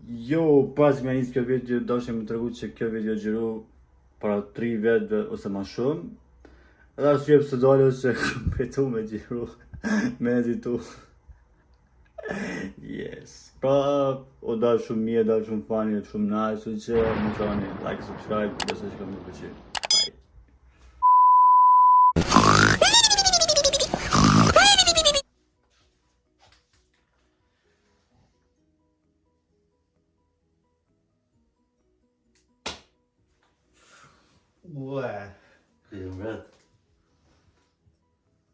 Jo, pas me njës kjo video, dashim më të regu që kjo video gjiru para 3 vetëve ose ma shumë. Edhe arsye pse dalë është që betu me gjiru me ezitu. Yes. Pra, o dalë shumë mirë, dalë shumë funny, shumë nice, që më qani like, subscribe, besoj që kam më pëlqyer. Bye. Ue, Krijim vet.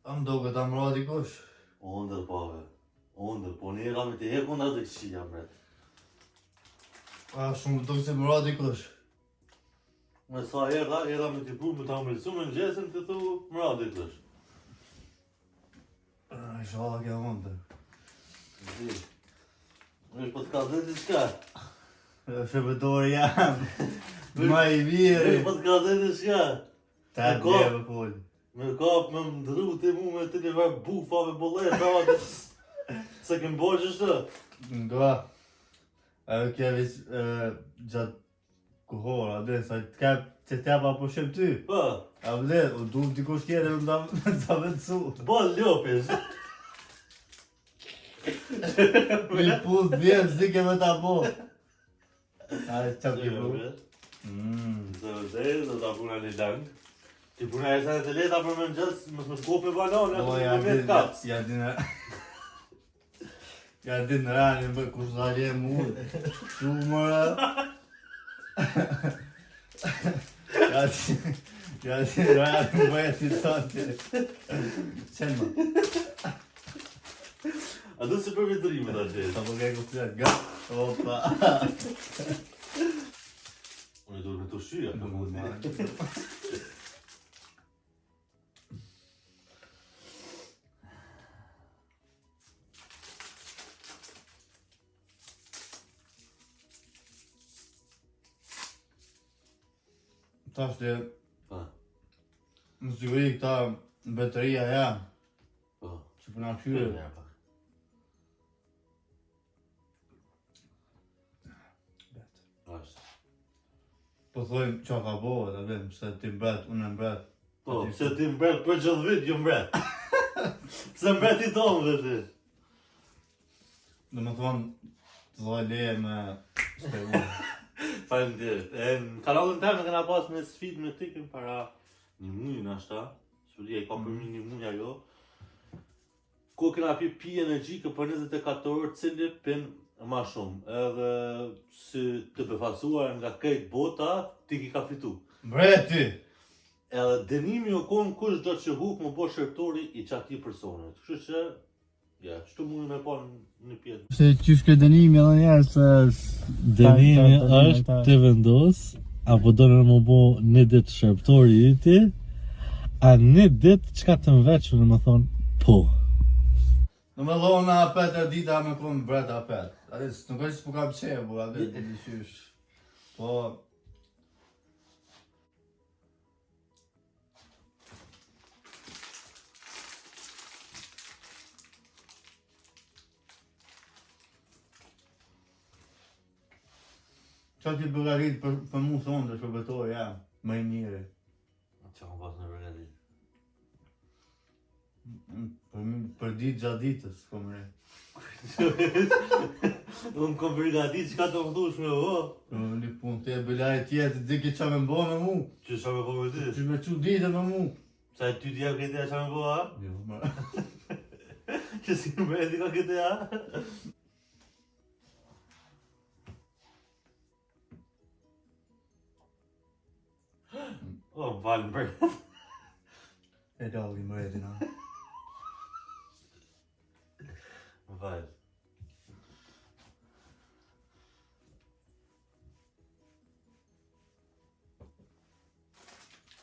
am duket am ra dikush. Ondër pave. Ondër, po një kam të hekun atë këshia vet. A, shumë duket se më ra dikush. Me sa era me t'i pru me t'a mëllësu me ngjesin të thu më ra dikush. Inshallah kjo mundë. Zi. Vesh po t'ka dhe diçka. Shërbëtori jam. Ma i mirë. Vesh po t'ka dhe diçka. Ta Ko? bjeve full. Me kap me ndru ti mu me të një vaj bufa me bolleta. Se kem borë qështë? Nga. Ajo kjo vishë gjatë kohora, dhe sa që t'japa po shem ty. Pa, A vle, u du dikush tjetër më ta vendësu. bal ljopish. Mi puth vjen, zike me ta bo. A, qa ki bu? Se vëzej, do t'a puna një lang. Ti puna e sanë të leta për me në gjësë, mësë më shkope banane, O, atë ja me me kapës. din rani më kush da lje mu. Shumëra. Ja din rani më bëjë si tante. Qenë ma. A du se për vitrimet a gjithë. Sa po ke kuptuar ga. Opa. Unë e dur me të shyja, për mund një. Tash të Pa, në siguri këta betëria jam. pa. Që përna Kyre kyre. një pak. Ashtë. Po thojmë qa ka bo, da vim, se ti mbret, unë e mbret. Po, se ti mbret për gjithë vit, jo mbret. Se mbret i tonë dhe ti. Dhe më thonë, të dhoj leje me spegu. Faleminderit. Në kanalin teme kena pas me sfit me tikin para një muj në ashta. Shpëria i ka përmi një muj ajo. Ko kena pi energjike për 24 orë cili pin ma shumë. Edhe si të befasuar nga krejt bota, ti ki ka fitu. Mbreti! Edhe dënimi o konë kush do që huk më bo shërtori i qati personit. Kështu që, ja, qëtu mund me pa një pjetë. Se qysh ke dënimi edhe njerë se... Dënimi është të vendos, apo do në më bo një ditë shërptori i ti, a një ditë qka të mveqë në më thonë po. Në me dhonë në apet e dita me konë mbret apet. Adis, nuk është s'pu kam qenë, bu, adis, di qysh. Po... Qa ti bëgarit për mu thonë dhe shërbetore jam, më i mire. Qa më pas në rëgati. Për ditë gjatë ditës, kom re. Unë kom brigati që ka të më dush me ho. Një punë të e bëlaj tjetë, di ki qa me mbo me mu. Që sa me po me ti? Që me që ditë me mu. Sa e ty t'jep këtë e qa me po ha? Jo, më... Që si në mbreti ka këtë e ha? O, më falë mbret. E dalli më redina. Më falë.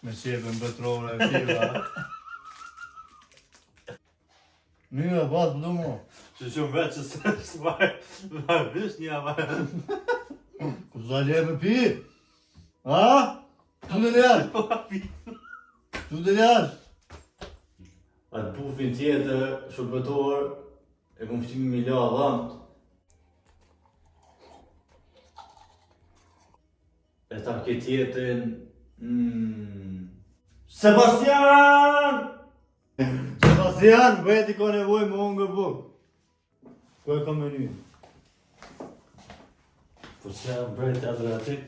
Me shepën bëtrore e fila. Mira, pas për du mo. Që mbret që së marë vish një avarë. Ku s'da lje me pi? Ha? Që të ljash? Po ka pi. Që të ljash? Atë pufin tjetër, shërbetor, e kom shtimi me la dhamt. E ta ke tjetën... Sebastian! Sebastian, bëhet i ka nevoj më hongër buk. Ku e ka menu? Po që e mbret Adriatik?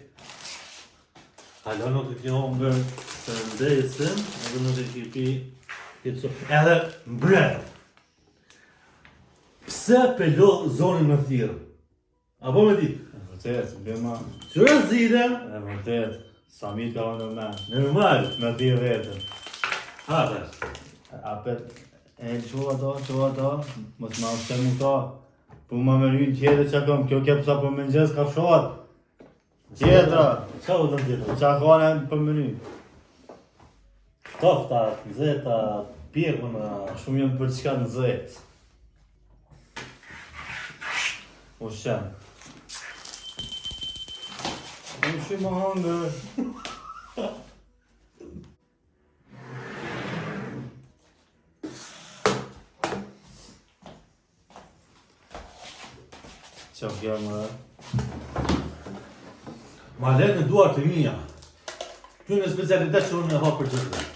Halo nuk e ki hongër së ndesin, edhe nuk e ki pi pizzo. Edhe mbret! Pse pelo zonin më thirë? Apo me di? E vërtet, bema... Qëra zide? E vërtet, Samit ka në men. Normal. Me ti vetën. Hate. Apet, e qova ta, mos ma ushtem u ta. Po ma menyn tjetër që kam, kjo kep sa për mëngjes ka fshat. Tjetra, Qa u të tjetër? që ka në për menyn. Tofta, nxehta, pjekuna. Shumë jam për çka në zet. Ushtem. Unë shumë më hangër. Qa fja më dhe? Ma let në duart e mija. Kjo në specialitet që unë e ha për gjithë.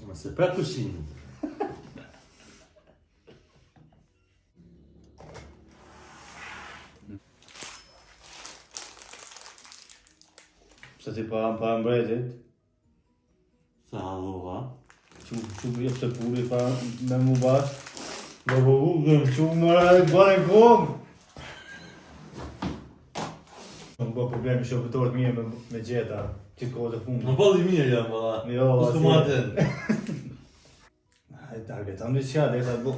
Më se për kushinë. Pse ti pa mbretit? Se halova. Që vjetë të puri pa me mu bashkë. Do po ugëm, që mëra e bane kom. Nuk bo problemi shofëtorët mje me gjeta, që të kohët e fundit. Në balli mirë jam, valla. Jo, Kus të asi. maten. Hajde, target, tam dhe qëja, dhe sa bo.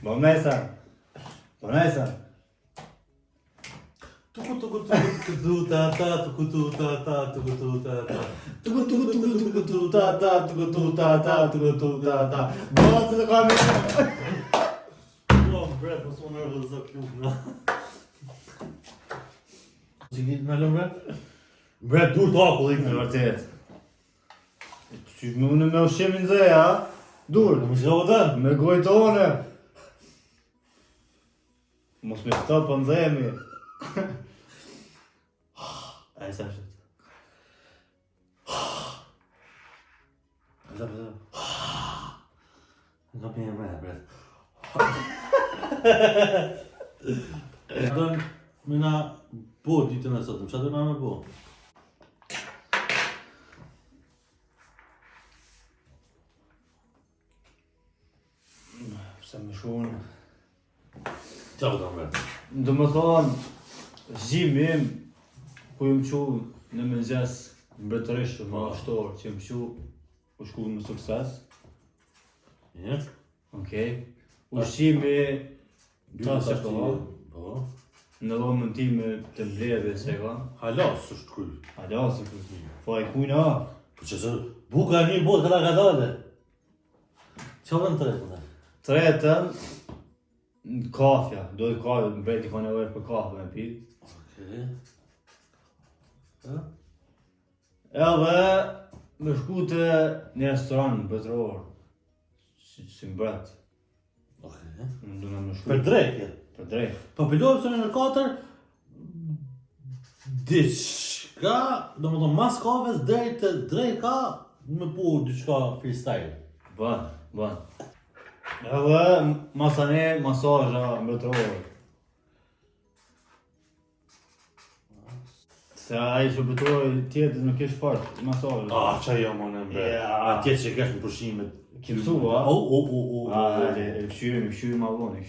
Bo mesa. Bo mesa. Tuku tuku tuku tuku ta ta tuku tuku ta ta tuku tuku ta ta. Tuku tuku tuku tuku tuku ta ta, tuku tuku ta ta, tuku tuku ta ta. Bo, se të ka me. Po, bret, mos më nervozë klub, na. Që gjithë me lëmë, bret? Bret, dur të akull, Në ikë. vërtet. Që më unë me ushimin zë, ha? Dur. Më që do të? Me gojtë one. Mos me këta për nëzemi. A i sa shët. Zë, zë. Nga për një mre, bret. E dojnë me na po ditën e sotëm, që dojnë me po? Pse më shumë. Qa po të mre? Dë më thonë, zhimim, ku ju më qu në mëngjes mbretërishë, më ashtorë, që më qu u shku në sukses. Jetë? Okej. Ushqimi, ta se ka, Po. në dhomën time të mbledhje se ka. Halas është kuj. Ala, se kërë, po e kujna. Po që se buka e një botë këta ka dale. Qa dhe në të rejtë? Tretën, kafja, dojë kafe, mbreti ka nevojë për kafe me pi. Okej. Edhe me shku të një restoran botëror, si mbret. Okej. Më du me shku. Për drekje. Për drejt. Po pëllohë pësën e në 4, diçka, do më thonë mas kafes drejt të drejka, me po diçka freestyle. Ban. Edhe masane, masazha mbretëror. Se ai shërbëtori tjetër nuk ish fort masazhe. Ah, qa jo më në mbre. Ja. A tjetë që kesh në pushimet. Ki mësu, a? O. Hajde, e këshyrim ma vonë,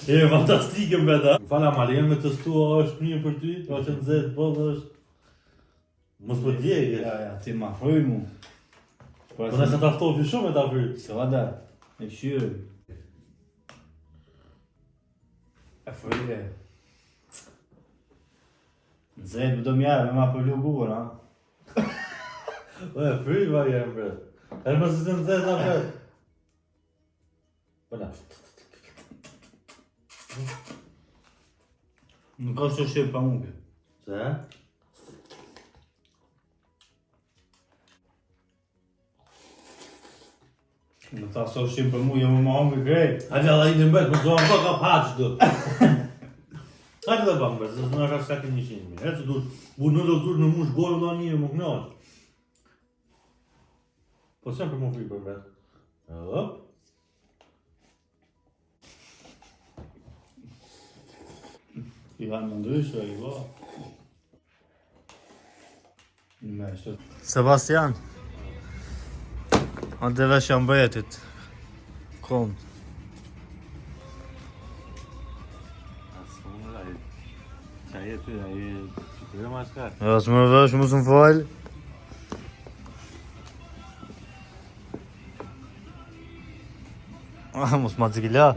E fantastike mbeta. Fala Malien me të stua është mirë për ty, ka që nëzet, po dhe është... Mos për djegje. Ja, ti ma fryj mu. Po nëse të aftofi shumë e ta fry. Se vada, e këshyrim. E fryje. Në zetë do mjerë me ma përlu gurë, ha? E fry va jem bre. E më se të nëzet ta fry. Po na. Nuk ka që shqip pamuke. Se? Në ta so shqip për mu, jam më hongër grej. Hajde alla i në mbet, më zonë ka haqë do. Hajde dhe bambë, se në rrasë ka një qenë mirë. E që du, bu në do të në mush gojë në një më knaqë. Po sem për më fri për mbet. Hop. I hanë në ndryshë, i va. Me shtë. Sebastian. Ante vesh janë bëjetit. Kom. Qa jetë, a i të dhe ma shka. Ja, së më vesh, mu së më falë. Mos ma cikila.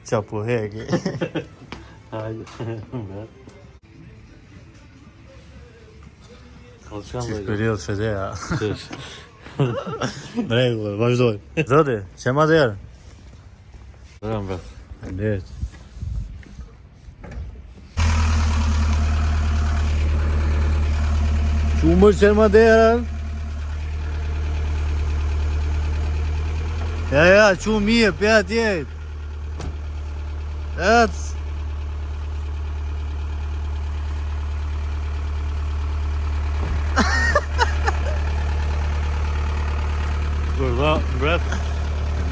Qa po heki. Hajde, mbet. O të shkanë Qishë period shëteja. Qesh. Në regullë, vazhdoj. Zoti, që ma dherë? Dhe mbet. Letë. Qumër që ma dherën? Ja, qumë mirë, për atjet. Ecë. Kur dha, mbet.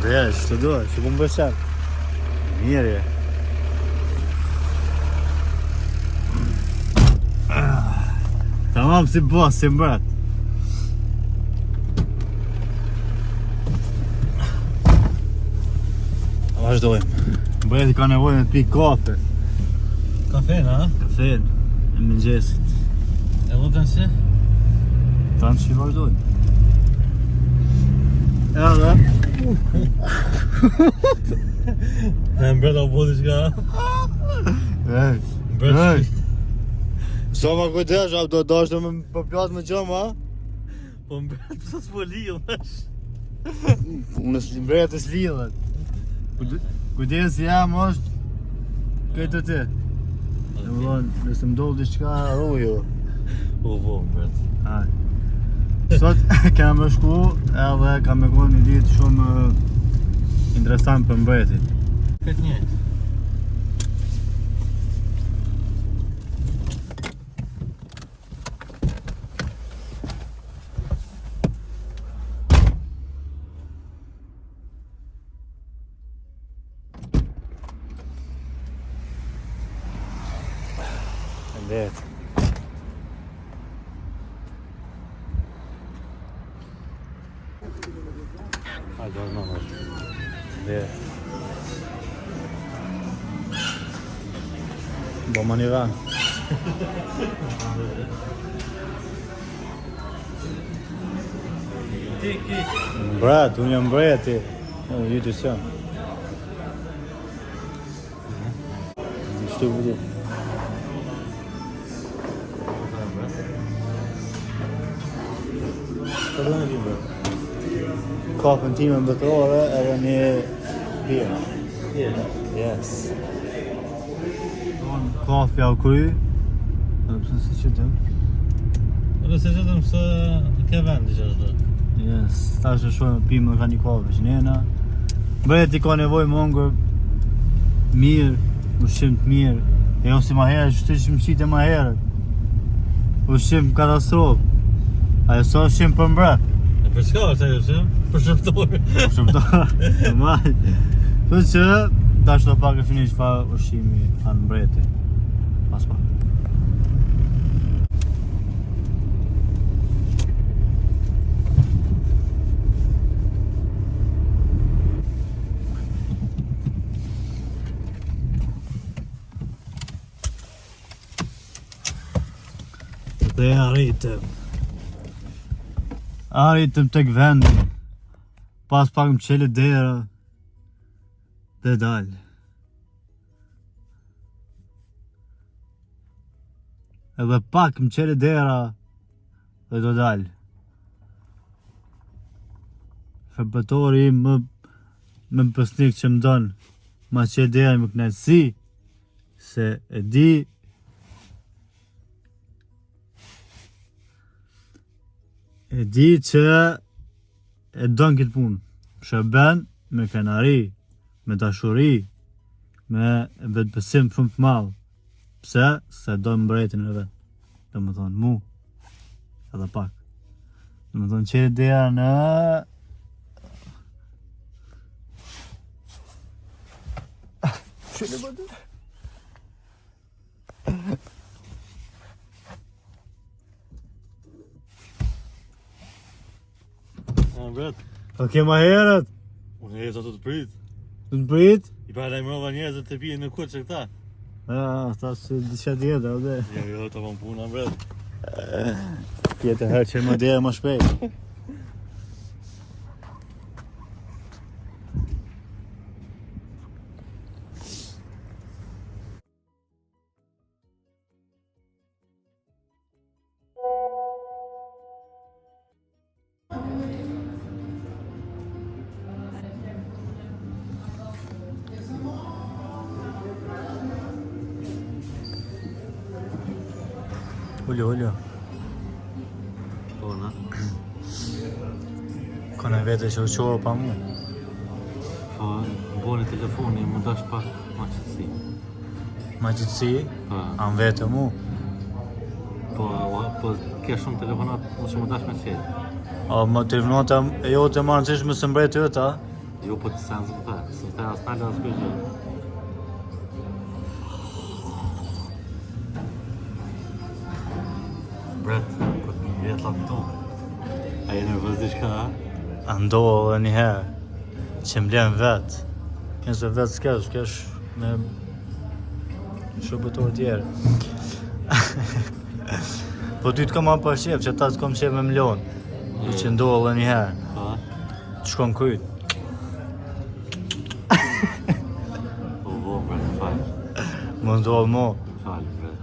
Dhe, që të duhe, që ku më bëshar. Mirë je. Tamam si boss, si mbrat. Vazhdojmë. Bëjeti ka nevojë me të pi kafe. Kafen, ha? Kafen e mëngjesit. E lutën si? Tanë që vazhdojmë. Edhe. E mbret o bodi shka? Mbret Sa ma kujtesh, do dashtë me përpjat me gjëma, ha? Po mbret pësa s'po lidhesh. Unë mbret e s'lidhet. Kujdes jam është këtë ti. Në vëllon, nëse më dollë diçka, rojo. Po, mbret. Haj. Sot kam me shku edhe kam me konë një ditë shumë interesant për mbretit. Këtë njëjtë. Letë. Hajde, o në është. Letë. Bo më një vend. Ti. Mbret, unë jam mbreti. Ju të sjën. Shtu vëdi. Ka dhe në ti mbet. Kafën time mbetërore edhe një birë. Yes. Kafja u kry. Edhe pëse si qëtëm. Edhe se qëtëm se ke vendi që është dhe. Yes, ta është shojnë pimë ka një kafë që njena. Mbreti ka nevoj më hongër mirë, ushqim të mirë. E jo si ma herë, që të që më qite ma herë. Ushqim katastrofë. Ajo sa ushqim për mbret. E për shka është ajo që? Për shëptorë. Shëptarë, normal. Për që, ta është të pak e fini që fa ushqimi anë mbreti. Pas pak. Dhe arritëm tek vendi. Pas pak më qele dera dhe dalë. edhe pak më qere dera dhe do dalë. Shërbëtori im më pësnik që më donë ma qere dera më knajtësi, se e di që e donë këtë punë. Shërben me krenari, me dashuri, me vetëbesim shumë të madh. Pse? Se do mbretin e vetë. Do më thonë mu, edhe pak. Do më thonë qere dera në... Shëllë bëtë? Bret, O ke ma herët? unë e të prit. Të në prit? I pa lajmërova njerëzit të pije në kutë që këta. Ata se disha tjetër, ode. Jo, të vam puna, bret. Tjetër herë që më dera më shpejt. Ullo. Po, na. Kone vete që u qohë pa mu. Po, më boni telefoni, më dash pak ma qëtësi. Ma qëtësi? Po, Am vete mu. po, ke shumë telefonat, që më dash me qetë. A më telefonata e jo të marë nësishme së mbret të ta? Jo, po të senë zë më së më të as nalë as kërgjë. Bret, po të një vjetë latë tonë. A e nervozisht ka? A ndohë dhe njëherë, që m'len vetë. Nëse vetë s'kesh me shërbëtor tjerë. Po ty t'ka ma pa shqef, që ta s'kom qef me m'lonë. Që ndohë dhe njëherë, Pa? të shkon kryt. Po, bret, falë. Më ndohë mo. Falë, bret.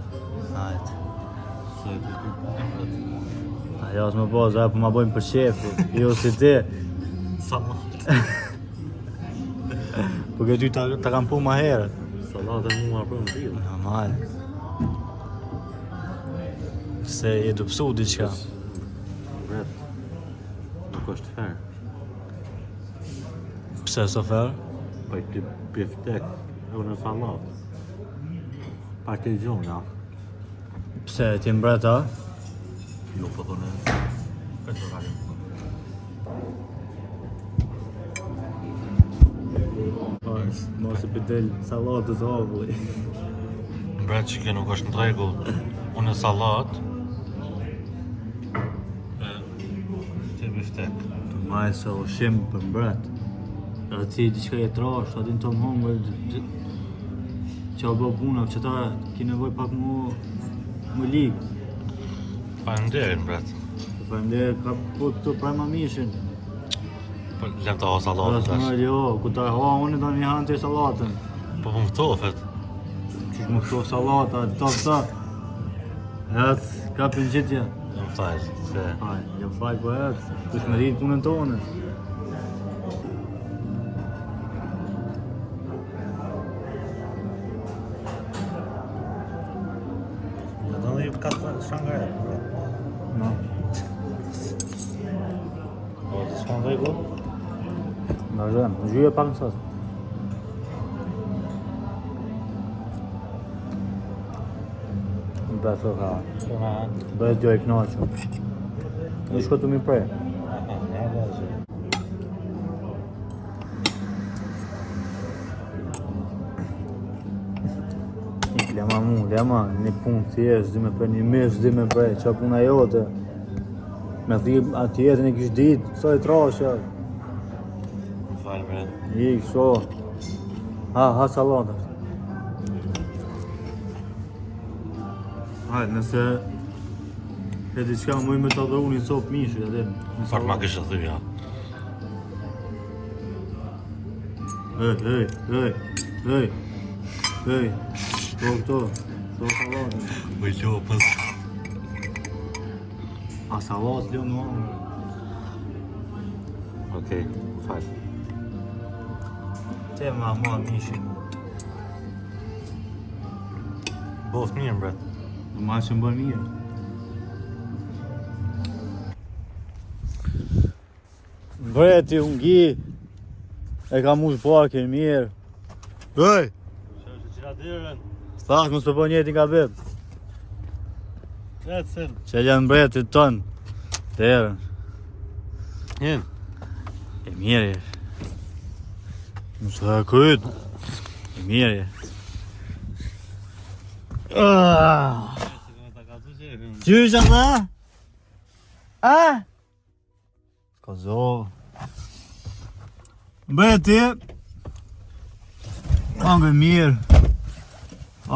Ajtë. Se të Ajo s'më po, zë po ma bojmë për shefu, jo si ti. salat. Po ke ty ta kam pu ma herët. Salat e mu ma për më tjilë. Normal. Se je du pësu diqka. Bret, nuk është fair. Pse so fer? Pa i të biftek, e në salat. Pa të gjonë, ja. Pse ti mbreta? Jo, po të në... Këtë të rajë. Mos e pëdel salatës ovulli. Bret që kjo nuk është në regull. Unë e salat. Të biftek. Të maj se ushim për mbret. Edhe ti diqka jetrash, adin të më hongër, që a bë puna, që ta ki nevoj pak mu ligë. Pa nderin, bret. Të përnderë ka po këtu praj ma mishin. Po, lem të ha salatën Dhe tash. s'mër jo, ku ta ha unë da një hanë të salatën. Po, më këtofet. Qysh më këto salata, ta. Ecë, kapin gjitja. Më falë, se... Haj, jam faj po ecë, kush me rritë punën tonë. Në dhe ju ka të shangaret, bret. No. Po, të s'ka në regull? Në rëmë, zhyje pak në sasë. Në beso ka, Po, na. bëhet gjoj e knaqë. Në shko të mi prej. Ja, dhe zhe. Lema, një punë thjesht, s'di me prej një mish, s'di me prej, qa puna jote. Me thim atë jetën e kish ditë, sa i trashe. Më falë, bret. Ik, so. Ha salatës. Hajde, nëse e diçka muj me të dhru një sopë mishë, edhe në Fakt ma salatë. kështë të thyja. Ej, këto, salatën. Më lopës. A sallatë lënë mua. Okej, fal. Te ma mishin. Both mirë, bret. Ma që më bën mirë. Breti ungi e ka mush pak e mirë. Ej! Qira dyrën. Thash mos të bën njëti nga bim. Që janë mbretit ton. Derën. Jen. E mirë je. Mos të kryt. E mirë je. Qysh ata? A? Ka zovë. Breti Angë mirë.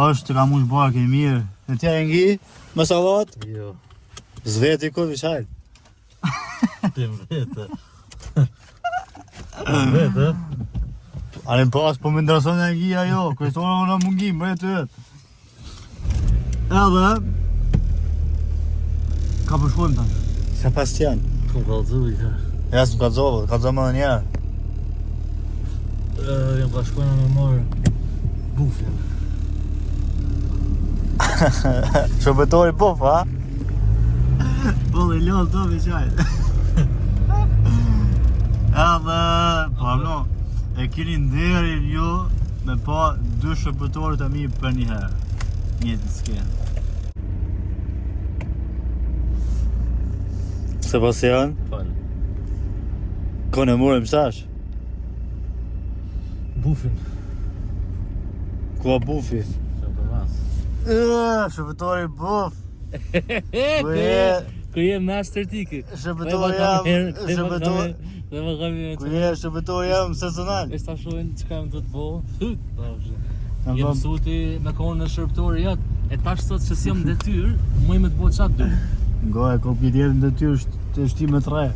Është ka mush bak e mirë. Në tja e ngi? Me salat? Jo. Zveti ku vishajt. Ti vete. Vete? Alem pas po më ndërson e ngi ajo. Kërësora ona mungi, breti vetë. Edhe ka përshkojmë tash. Sebastian. Ku kallëzuj, ha? Ja s'm ka zovë, ka zovë më dhe njerë. Jam ka shkojnë me marë bufin. Shërbëtori pof, ha? Bolli lodh do me qajt. Edhe, no, e kini nderin ju me pa 2 shërbëtorët e mi për një herë. Njëtë s'kenë. Sebastian, Fal. kone mure mësash? Bufin. Ku a bufi? Që për mas. Shërbëtori buf. Ku je master tiki? Shërbëtori jam, shërbëtori... Dhe më kam një Ku je shërbëtori jam sezonal. Ishtë ta shojnë që kam të të bo. Jem mësuti me konë në shërptori jatë. E tash sot që si jam detyrë, muj me të bo qatë du. Nga e kom këtë jetën detyrë të shtime 3.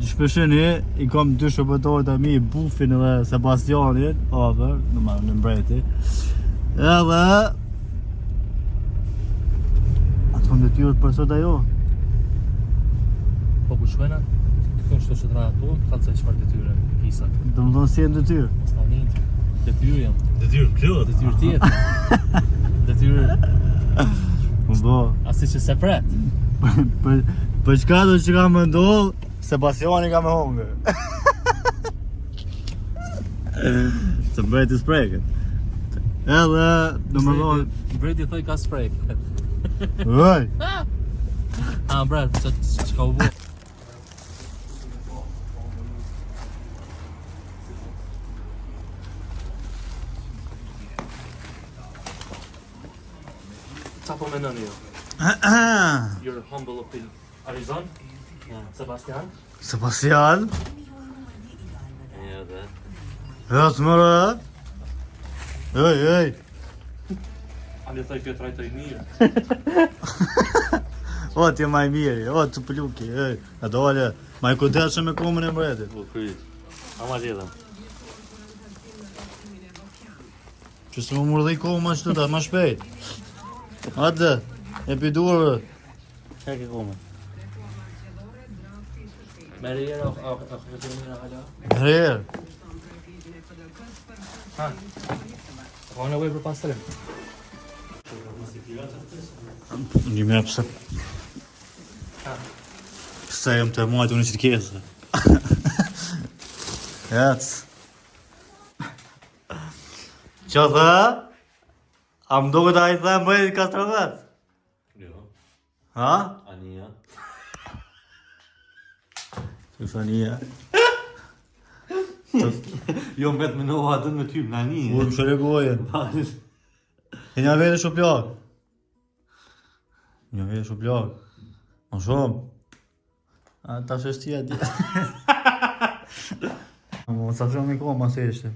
Shpesheni, i kam 2 shërbëtorët e mi, Bufin dhe Sebastianin, over, në mbreti. Edhe... atë kom detyrë për sot ajo. Po ku shkojna? Kënë shto që të raja tonë, ka të se qëfar detyre kisat. Do më thonë si e në detyrë. Mos ta një të. Detyrë jam. Detyrë plot. Detyrë tjetë. Detyrë... Më bo. Asi që se pret. Për çka do që ka më ndollë, Sebastiani ka me hongër. Të mbreti spreket. Edhe, do më thonë... Bredi thoj ka sprej. Ej! A, bret, që ka u bo. Qa po menon jo? Your humble opinion. Arizon? Sebastian? Sebastian? Ja, dhe. Jas mëre? Ej! Andi thoj kjo trajtoj mirë. O, t'je maj mirë, o, të pëlluki, ej. A dole, maj kudeshë me komën e mbretit. Po, kryt. Ama tjetëm. Që së më murdhe i kohë ma qëtë, ma shpejt. Ate, e pidurë. Që ke komën? Merë jera, a këtë mira hala? Herë. Ha? Ka nevoj për pastrim. Një me pëse. Pëse jam të muajt unë që të kese. Jec. Që dhe? A më do këtë a i them bëjt 4 vetë? Jo. Ha? Ania. Që fania. Jo mbet me në adën me ty, në ania. U më shërëgojen. E një vete shu plak. Një vete shu plak. Më shumë. A ta shështia di. Më sa shumë i kohë ma se ishte.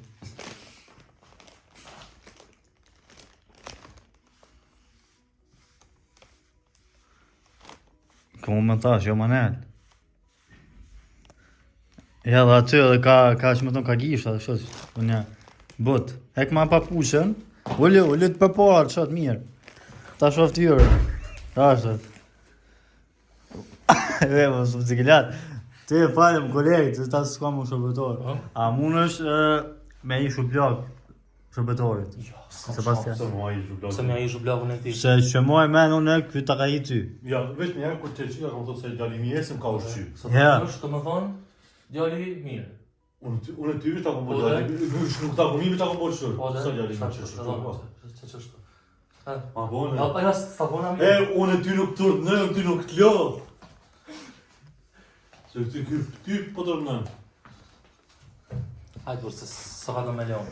Këmë më tash, jo manet. Ja dhe aty edhe ka që më tonë ka gisht edhe shos. Unë but. Hek ma papushën. Ullu të përpar, qatë mirë. Ta shof t'jurë. Ta është. Mos më cikilat. Ti e falem kolegë, se ta s'kam më shërbëtor. A mundesh me i shublog shërbëtorit? Sebastian. Se më ai zhblok. Se më ai zhublavën e ti. Se që moj men unë ky ta ka i ty. Ja, vetëm një herë kur të çika kam thotë se djali mi esëm ka ushqy. Ja. Është më thonë, djali mirë. Unë ty ta kom bërë. Nuk ta kom ta kom bërë. Po Sa djali mi ç'është. ç'është. Ha. Ma bone. Ja, pa jas stavona E, mirë. unë ty nuk turt në, ty nuk të lo. Se ty po të rëmën. Hajde por se sa ka me leon.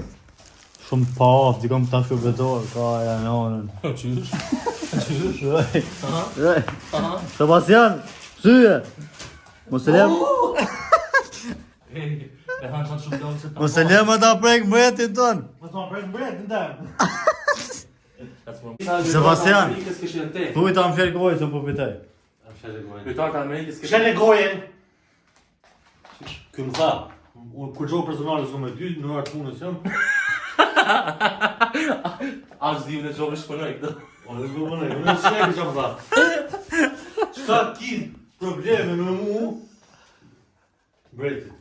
Shumë pa aftë, di kom ta shërbëtor, ka janë onën. Qysh? Qysh? Aha. Rej, Aha. Sebastian, syje! Mos e lem, E han çan zhublavën se ta. mos e lem ata prek mbretin ton. Ma thonë prejtë mbret, në temë. Sebastian. Amerikës kishin te. Thuj ta më fjerë gojë, se më po pitej. Lojtarët e Amerikës kishin. Shkën e gojen. Ky më tha, unë kur gjohë personale s'ko me ty, në artë punës jam. As di unë çove shponoj këtë. Unë s'ko më nejë, unë s'ke që më tha. Qëta ki probleme me mu, mbretit.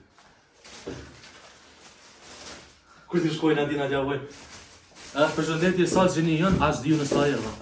Kur ti shkojnë aty na gjavoj. Përshëndetje sa gjeni janë, as di unë sa erdha.